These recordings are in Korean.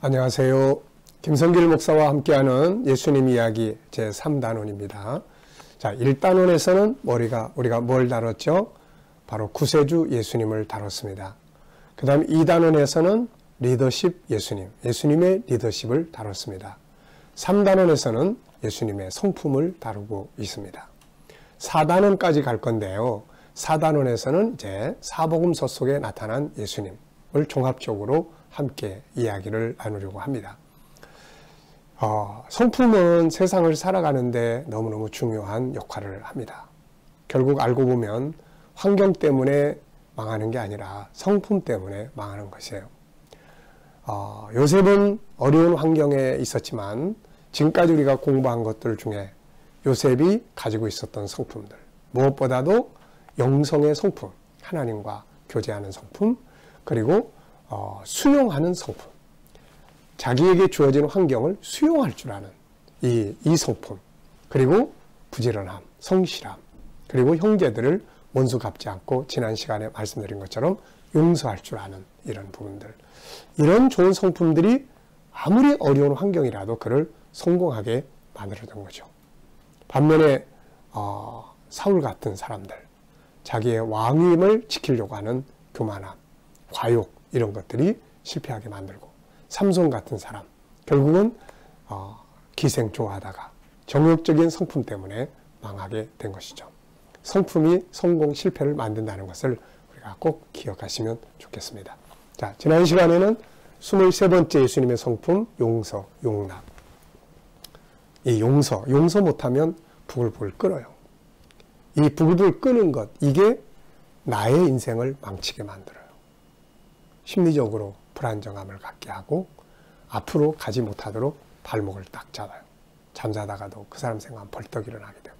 안녕하세요. 김성길 목사와 함께하는 예수님 이야기 제3단원입니다. 자, 1단원에서는 우리가 뭘 다뤘죠? 바로 구세주 예수님을 다뤘습니다. 그 다음 2단원에서는 리더십 예수님의 리더십을 다뤘습니다. 3단원에서는 예수님의 성품을 다루고 있습니다. 4단원까지 갈 건데요. 4단원에서는 이제 사복음서 속에 나타난 예수님을 종합적으로 함께 이야기를 나누려고 합니다. 성품은 세상을 살아가는데 너무너무 중요한 역할을 합니다. 결국 알고 보면 환경 때문에 망하는 게 아니라 성품 때문에 망하는 것이에요. 요셉은 어려운 환경에 있었지만 지금까지 우리가 공부한 것들 중에 요셉이 가지고 있었던 성품들, 무엇보다도 영성의 성품, 하나님과 교제하는 성품, 그리고 수용하는 성품, 자기에게 주어지는 환경을 수용할 줄 아는 이 성품, 그리고 부지런함, 성실함, 그리고 형제들을 원수 갚지 않고 지난 시간에 말씀드린 것처럼 용서할 줄 아는 이런 부분들, 이런 좋은 성품들이 아무리 어려운 환경이라도 그를 성공하게 만들어준 거죠. 반면에 사울 같은 사람들, 자기의 왕임을 지키려고 하는 교만함, 과욕, 이런 것들이 실패하게 만들고, 삼손 같은 사람, 결국은 기생 좋아하다가 정욕적인 성품 때문에 망하게 된 것이죠. 성품이 성공, 실패를 만든다는 것을 우리가 꼭 기억하시면 좋겠습니다. 자, 지난 시간에는 23번째 예수님의 성품, 용서, 용납. 이 용서 못하면 부글부글 끓어요. 이 부글부글 끄는 것, 이게 나의 인생을 망치게 만들어요. 심리적으로 불안정함을 갖게 하고 앞으로 가지 못하도록 발목을 딱 잡아요. 잠자다가도 그 사람 생각하면 벌떡 일어나게 되고.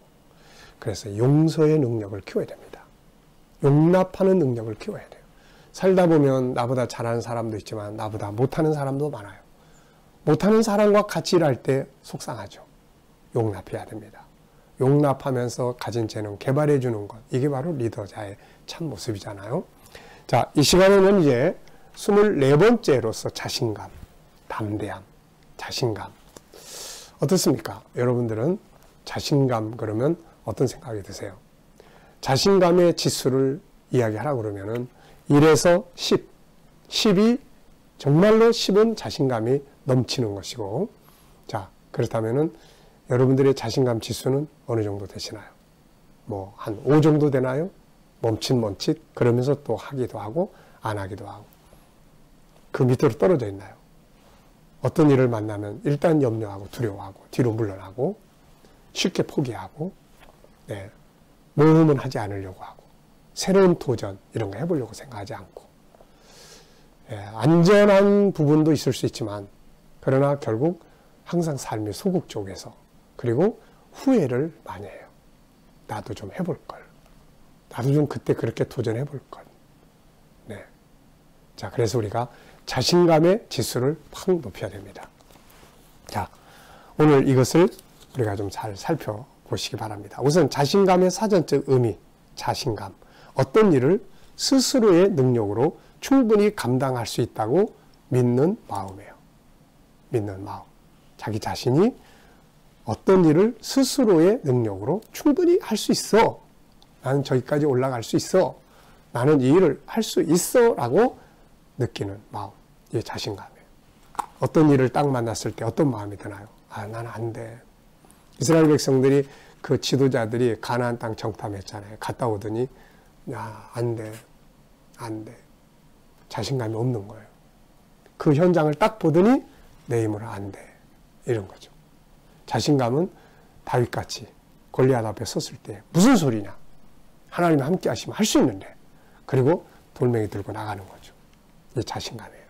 그래서 용서의 능력을 키워야 됩니다. 용납하는 능력을 키워야 돼요. 살다 보면 나보다 잘하는 사람도 있지만 나보다 못하는 사람도 많아요. 못하는 사람과 같이 일할 때 속상하죠. 용납해야 됩니다. 용납하면서 가진 재능 개발해 주는 것, 이게 바로 리더자의 참 모습이잖아요. 자, 이 시간에는 이제 24번째로서 자신감, 담대함, 자신감. 어떻습니까? 여러분들은 자신감 그러면 어떤 생각이 드세요? 자신감의 지수를 이야기하라고 그러면은 1에서 10, 10이 정말로 10은 자신감이 넘치는 것이고, 자, 그렇다면은 여러분들의 자신감 지수는 어느 정도 되시나요? 뭐 한 5 정도 되나요? 멈칫 그러면서 또 하기도 하고 안 하기도 하고. 그 밑으로 떨어져 있나요? 어떤 일을 만나면 일단 염려하고 두려워하고 뒤로 물러나고 쉽게 포기하고, 네, 모험은 하지 않으려고 하고 새로운 도전 이런 거 해보려고 생각하지 않고, 안전한 부분도 있을 수 있지만 그러나 결국 항상 삶의 소극 쪽에서, 그리고 후회를 많이 해요. 나도 좀 해볼걸. 나도 좀 그때 그렇게 도전해볼걸. 네. 자, 그래서 우리가 자신감의 지수를 확 높여야 됩니다. 자, 오늘 이것을 우리가 좀 잘 살펴보시기 바랍니다. 우선 자신감의 사전적 의미, 자신감. 어떤 일을 스스로의 능력으로 충분히 감당할 수 있다고 믿는 마음이에요. 믿는 마음. 자기 자신이 어떤 일을 스스로의 능력으로 충분히 할 수 있어. 나는 저기까지 올라갈 수 있어. 나는 이 일을 할 수 있어. 라고 느끼는 마음. 이게 자신감이에요. 어떤 일을 딱 만났을 때 어떤 마음이 드나요? 난 안 돼. 이스라엘 백성들이 그 지도자들이 가나안 땅 정탐했잖아요. 갔다 오더니 안 돼. 안 돼. 자신감이 없는 거예요. 그 현장을 딱 보더니 내 힘으로 안 돼. 이런 거죠. 자신감은 다윗같이 골리앗 앞에 섰을 때 무슨 소리냐. 하나님이 함께 하시면 할 수 있는데. 그리고 돌멩이 들고 나가는 거죠. 이게 자신감이에요.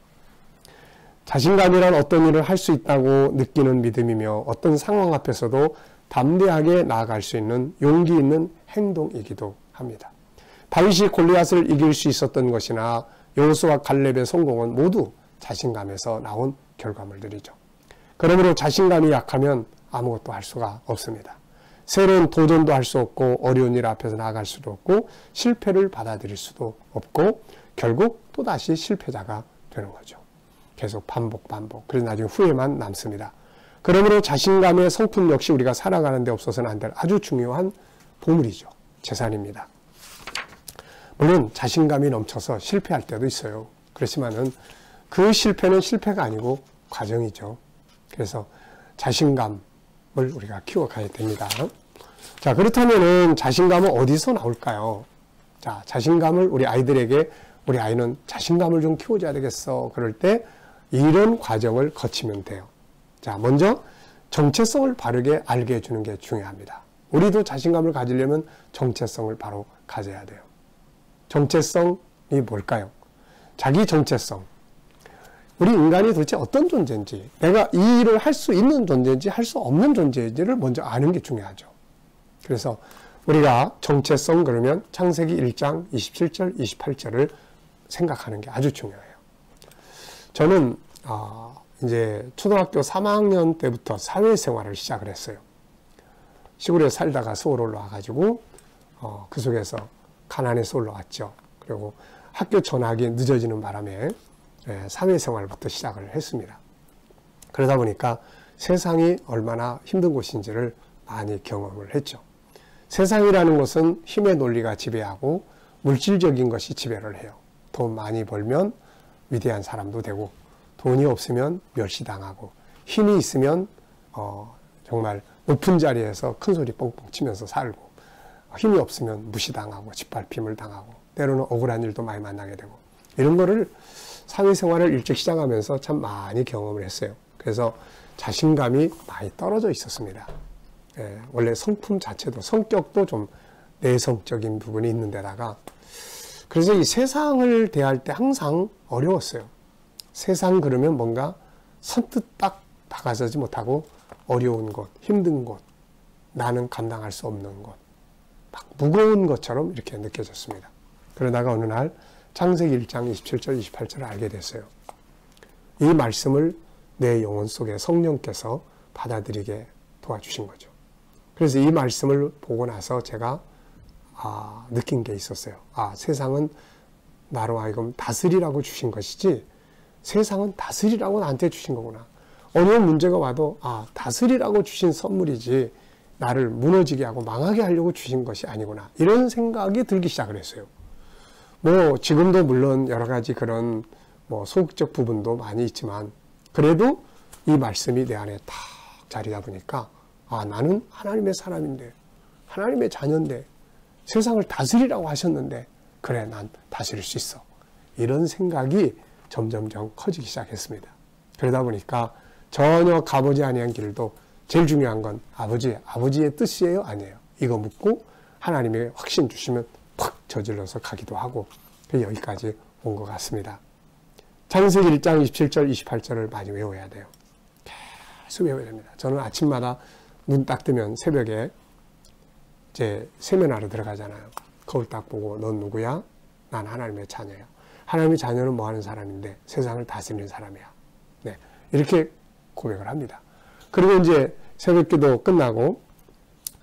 자신감이란 어떤 일을 할 수 있다고 느끼는 믿음이며 어떤 상황 앞에서도 담대하게 나아갈 수 있는 용기 있는 행동이기도 합니다. 다윗이 골리앗을 이길 수 있었던 것이나 여호수아와 갈렙의 성공은 모두 자신감에서 나온 결과물들이죠. 그러므로 자신감이 약하면 아무것도 할 수가 없습니다. 새로운 도전도 할 수 없고 어려운 일 앞에서 나아갈 수도 없고 실패를 받아들일 수도 없고 결국 또다시 실패자가 되는 거죠. 계속 반복. 그래서 나중에 후회만 남습니다. 그러므로 자신감의 성품 역시 우리가 살아가는 데 없어서는 안 될 아주 중요한 보물이죠. 재산입니다. 물론 자신감이 넘쳐서 실패할 때도 있어요. 그렇지만은 그 실패는 실패가 아니고 과정이죠. 그래서 자신감을 우리가 키워가야 됩니다. 자, 그렇다면은 자신감은 어디서 나올까요? 자, 자신감을 우리 아이들에게 우리 아이는 자신감을 좀 키워줘야 되겠어. 그럴 때 이런 과정을 거치면 돼요. 자, 먼저 정체성을 바르게 알게 해주는 게 중요합니다. 우리도 자신감을 가지려면 정체성을 바로 가져야 돼요. 정체성이 뭘까요? 자기 정체성. 우리 인간이 도대체 어떤 존재인지, 내가 이 일을 할 수 있는 존재인지 할 수 없는 존재인지를 먼저 아는 게 중요하죠. 그래서 우리가 정체성 그러면 창세기 1장 27절, 28절을 생각하는 게 아주 중요해요. 저는 이제 초등학교 3학년 때부터 사회생활을 시작을 했어요. 시골에 살다가 서울 올라와가지고 그 속에서 가난해서 올라왔죠. 그리고 학교 전학이 늦어지는 바람에 사회생활부터 시작을 했습니다. 그러다 보니까 세상이 얼마나 힘든 곳인지를 많이 경험을 했죠. 세상이라는 것은 힘의 논리가 지배하고 물질적인 것이 지배를 해요. 돈 많이 벌면 위대한 사람도 되고, 돈이 없으면 멸시당하고, 힘이 있으면 정말 높은 자리에서 큰 소리 뻥뻥 치면서 살고, 힘이 없으면 무시당하고 짓밟힘을 당하고 때로는 억울한 일도 많이 만나게 되고, 이런 거를 사회생활을 일찍 시작하면서 참 많이 경험을 했어요. 그래서 자신감이 많이 떨어져 있었습니다. 원래 성품 자체도 성격도 좀 내성적인 부분이 있는 데다가, 그래서 이 세상을 대할 때 항상 어려웠어요. 세상 그러면 뭔가 선뜻 딱 다가서지 못하고 어려운 곳, 힘든 곳, 나는 감당할 수 없는 곳, 막 무거운 것처럼 이렇게 느껴졌습니다. 그러다가 어느 날 창세기 1장 27절, 28절을 알게 됐어요. 이 말씀을 내 영혼 속에 성령께서 받아들이게 도와주신 거죠. 그래서 이 말씀을 보고 나서 제가 느낀 게 있었어요. 세상은 나로 하여금 다스리라고 주신 것이지 세상은 다스리라고 나한테 주신 거구나. 어려운 문제가 와도 다스리라고 주신 선물이지 나를 무너지게 하고 망하게 하려고 주신 것이 아니구나. 이런 생각이 들기 시작을 했어요. 지금도 물론 여러 가지 그런 소극적 부분도 많이 있지만, 그래도 이 말씀이 내 안에 딱 자리 잡으니까 나는 하나님의 사람인데, 하나님의 자녀인데, 세상을 다스리라고 하셨는데, 그래, 난 다스릴 수 있어. 이런 생각이 점점점 커지기 시작했습니다. 그러다 보니까 전혀 가보지 아니한 길도 제일 중요한 건 아버지의 뜻이에요? 아니에요? 이거 묻고 하나님의 확신 주시면 팍 저질러서 가기도 하고, 여기까지 온 것 같습니다. 창세기 1장 27절, 28절을 많이 외워야 돼요. 계속 외워야 됩니다. 저는 아침마다 눈 딱 뜨면 새벽에 이제 세면하러 들어가잖아요. 거울 딱 보고 넌 누구야? 난 하나님의 자녀야. 하나님의 자녀는 뭐 하는 사람인데? 세상을 다스리는 사람이야. 네, 이렇게 고백을 합니다. 그리고 이제 새벽 기도 끝나고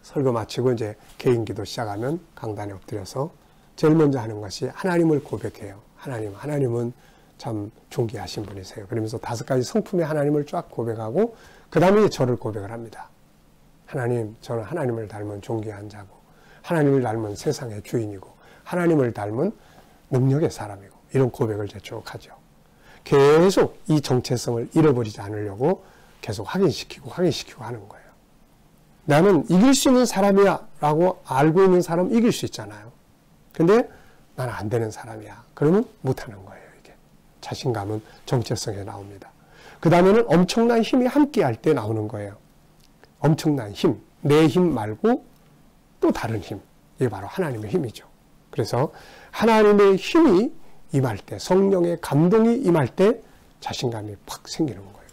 설교 마치고 이제 개인 기도 시작하면 강단에 엎드려서 제일 먼저 하는 것이 하나님을 고백해요. 하나님은 참 존귀하신 분이세요. 그러면서 5가지 성품의 하나님을 쫙 고백하고 그 다음에 저를 고백을 합니다. 하나님, 저는 하나님을 닮은 존귀한 자고, 하나님을 닮은 세상의 주인이고, 하나님을 닮은 능력의 사람이고, 이런 고백을 쭉 하죠. 계속 이 정체성을 잃어버리지 않으려고 계속 확인시키고 하는 거예요. 나는 이길 수 있는 사람이야 라고 알고 있는 사람 이길 수 있잖아요. 근데 나는 안 되는 사람이야. 그러면 못하는 거예요. 이게 자신감은 정체성에 나옵니다. 그 다음에는 엄청난 힘이 함께 할 때 나오는 거예요. 엄청난 힘, 내 힘 말고 또 다른 힘, 이게 바로 하나님의 힘이죠. 그래서 하나님의 힘이 임할 때, 성령의 감동이 임할 때 자신감이 팍 생기는 거예요.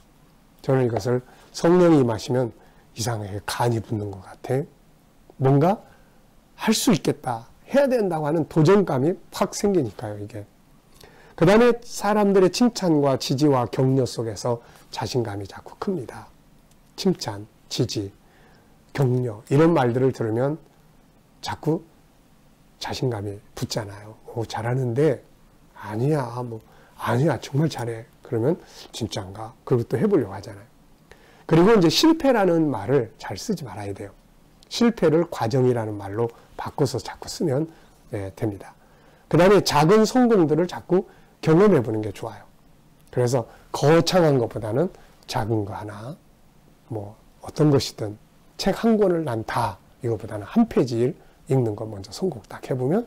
저는 이것을 성령이 임하시면 이상하게 간이 붙는 것 같아. 뭔가 할 수 있겠다, 해야 된다고 하는 도전감이 팍 생기니까요, 이게. 그 다음에 사람들의 칭찬과 지지와 격려 속에서 자신감이 자꾸 큽니다. 칭찬, 지지, 격려, 이런 말들을 들으면 자꾸 자신감이 붙잖아요. 잘하는데, 아니야, 정말 잘해. 그러면 진짜인가? 그리고 또 해보려고 하잖아요. 그리고 이제 실패라는 말을 잘 쓰지 말아야 돼요. 실패를 과정이라는 말로 바꿔서 자꾸 쓰면 됩니다. 그 다음에 작은 성공들을 자꾸 경험해 보는 게 좋아요. 그래서 거창한 것보다는 작은 거 하나, 뭐 어떤 것이든 책 한 권을 난 다 이거보다는 한 페이지 읽는 거 먼저 성공 딱 해보면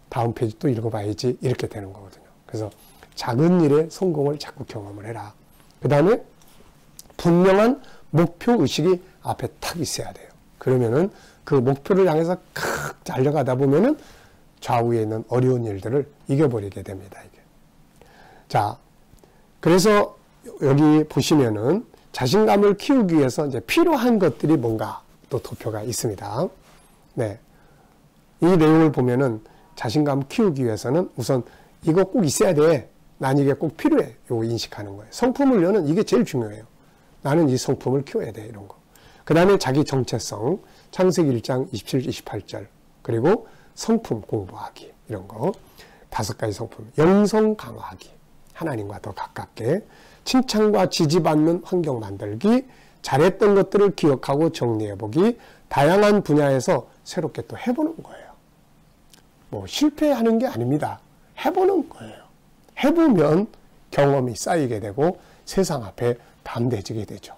다음 페이지 또 읽어봐야지 이렇게 되는 거거든요. 그래서 작은 일의 성공을 자꾸 경험을 해라. 그 다음에 분명한 목표의식이 앞에 탁 있어야 돼요. 그러면은 그 목표를 향해서 칵 달려가다 보면은 좌우에 있는 어려운 일들을 이겨버리게 됩니다. 이게. 자, 그래서 여기 보시면은 자신감을 키우기 위해서 이제 필요한 것들이 뭔가 또 도표가 있습니다. 네. 이 내용을 보면은 자신감 키우기 위해서는 우선 이거 꼭 있어야 돼. 난 이게 꼭 필요해. 요거 인식하는 거예요. 성품을 여는 이게 제일 중요해요. 나는 이 성품을 키워야 돼. 이런 거. 그 다음에 자기 정체성, 창세기 1장 27, 28절. 그리고 성품 공부하기. 이런 거. 5가지 성품. 영성 강화하기. 하나님과 더 가깝게. 칭찬과 지지받는 환경 만들기. 잘했던 것들을 기억하고 정리해보기. 다양한 분야에서 새롭게 또 해보는 거예요. 뭐 실패하는 게 아닙니다. 해보는 거예요. 해보면 경험이 쌓이게 되고 세상 앞에 담대해지게 되죠.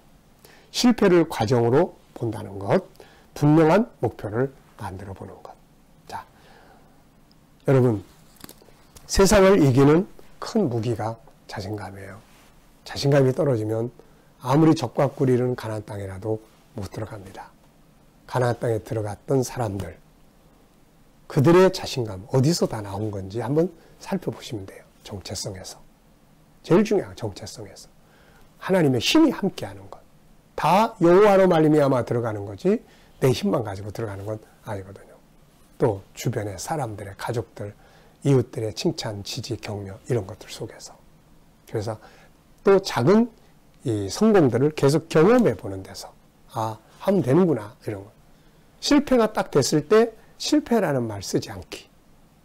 실패를 과정으로 본다는 것, 분명한 목표를 만들어 보는 것. 자, 여러분, 세상을 이기는 큰 무기가 자신감이에요. 자신감이 떨어지면 아무리 적과 꿀이른 가나안 땅이라도 못 들어갑니다. 가나안 땅에 들어갔던 사람들, 그들의 자신감 어디서 다 나온 건지 한번 살펴보시면 돼요. 정체성에서. 제일 중요한 정체성에서. 하나님의 힘이 함께하는 것. 다 여호와로 말미암아 들어가는 거지 내 힘만 가지고 들어가는 건 아니거든요. 또 주변의 사람들의 가족들, 이웃들의 칭찬, 지지, 격려 이런 것들 속에서. 그래서 또 작은 이 성공들을 계속 경험해 보는 데서 하면 되는구나 이런 거. 실패가 딱 됐을 때 실패라는 말 쓰지 않기.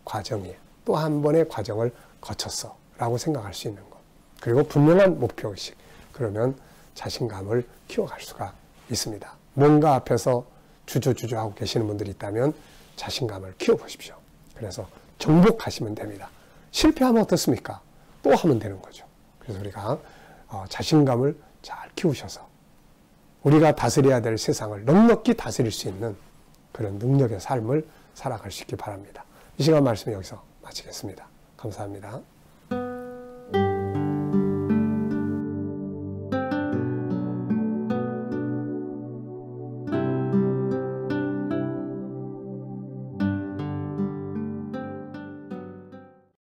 과정이에요. 또 한 번의 과정을 거쳤어 라고 생각할 수 있는 것. 그리고 분명한 목표의식. 그러면 자신감을 키워갈 수가 있습니다. 뭔가 앞에서 주저주저 하고 계시는 분들이 있다면 자신감을 키워보십시오. 그래서 정복하시면 됩니다. 실패하면 어떻습니까? 또 하면 되는 거죠. 그래서 우리가 자신감을 잘 키우셔서 우리가 다스려야 될 세상을 넉넉히 다스릴 수 있는 그런 능력의 삶을 살아갈 수 있기 바랍니다. 이 시간 말씀 여기서 마치겠습니다. 감사합니다.